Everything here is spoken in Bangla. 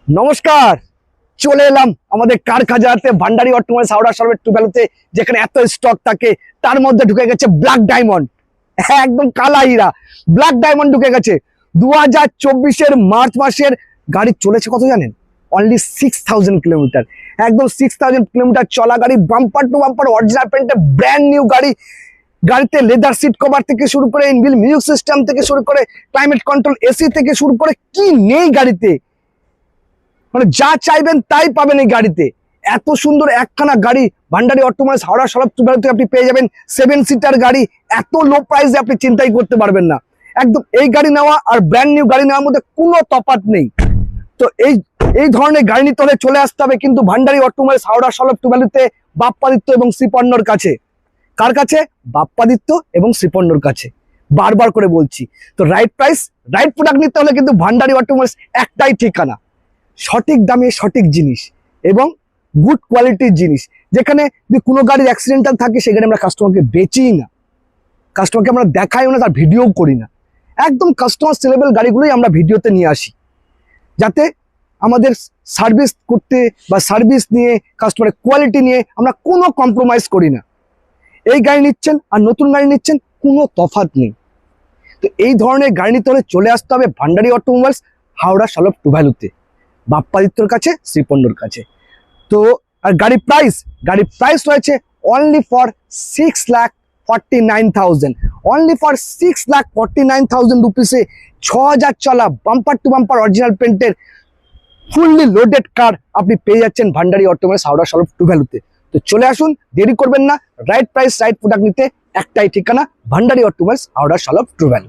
নমস্কার, চলে এলাম আমাদের কার খাজাতে ভান্ডারি অটোমোবাইলস হাওড়া শহরের টু ভ্যালুতে, যেখানে এত স্টক থাকে তার মধ্যে ঢুকে গেছে ব্ল্যাক ডায়মন্ড। একদম কালা হীরা ব্ল্যাক ডায়মন্ড ঢুকে গেছে। 2024-এর মার্চ মাসের গাড়ি চলেছে কত জানেন? Only 6000 kilometre. একদম 6000 কিলোমিটার চলা গাড়ি, বাম্পার টু বাম্পার অরিজিনাল পেন্টে ব্র্যান্ড নিউ গাড়ি। গাড়িতে লেদার সিট কভার থেকে শুরু করে ইনবিল মিউজিক সিস্টেম থেকে শুরু করে ক্লাইমেট কন্ট্রোল এসি থেকে শুরু করে কি নেই গাড়িতে, মানে যা চাইবেন তাই পাবেন এই গাড়িতে। এত সুন্দর একখানা গাড়ি ভান্ডারি অটোমোবাইলস হাওড়া শরৎ টুবালুতে আপনি পেয়ে যাবেন। 7 সিটার গাড়ি, এত লো প্রাইসে আপনি চিন্তাই করতে পারবেন না। একদম এই গাড়ি নেওয়া আর ব্র্যান্ড নিউ গাড়ি নেওয়ার মধ্যে কোনো তফাৎ নেই। তো এই ধরনের গাড়ি নিতে হলে চলে আসতে হবে কিন্তু ভান্ডারি অটোমোবাইলস হাওড়া শরৎ টুবালুতে, বাপ্পাদিত্য এবং শ্রীপর্ণর কাছে। কার কাছে? বাপ্পাদিত্য এবং শ্রীপর্ণর কাছে। বারবার করে বলছি, তো রাইট প্রাইস রাইট প্রোডাক্ট নিতে হলে কিন্তু ভান্ডারি অটোমোবাইলস একটাই ঠিকানা, সঠিক দামে সঠিক জিনিস এবং গুড কোয়ালিটির জিনিস। যেখানে যদি কোনো গাড়ির অ্যাক্সিডেন্টাল থাকে সেখানে আমরা কাস্টমারকে বেচিই না, কাস্টমারকে আমরা দেখাইও না, তার ভিডিও করি না। একদম কাস্টমার সেলেবল গাড়িগুলোই আমরা ভিডিওতে নিয়ে আসি, যাতে আমাদের সার্ভিস করতে বা সার্ভিস নিয়ে কাস্টমারের কোয়ালিটি নিয়ে আমরা কোনো কম্প্রোমাইজ করি না। এই গাড়ি নিচ্ছেন আর নতুন গাড়ি নিচ্ছেন, কোনো তফাৎ নেই। তো এই ধরনের গাড়ি নিতে হলে চলে আসতে হবে ভান্ডারি অটোমোবাইলস হাওড়া শরৎ টুবালুতে, বাপ্পাদিত্যর কাছে, শ্রীপর্ণর কাছে। তো আর গাড়ির প্রাইস রয়েছে অনলি ফর 6,49,000, অনলি ফর 6,49,000 রুপিসে 6000 চলা বাম্পার টু বাম্পার অরিজিনাল পেন্টের ফুললি লোডেড কার আপনি পেয়ে যাচ্ছেন ভান্ডারি অটোমোবাইলস হাওড়া শরৎ টুবালুতে। তো চলে আসুন, দেরি করবেন না। রাইট প্রাইস রাইট প্রোডাক্ট নিতে একটাই ঠিকানা, ভান্ডারি অটোমোবাইলস হাওড়া শরৎ টুবালু।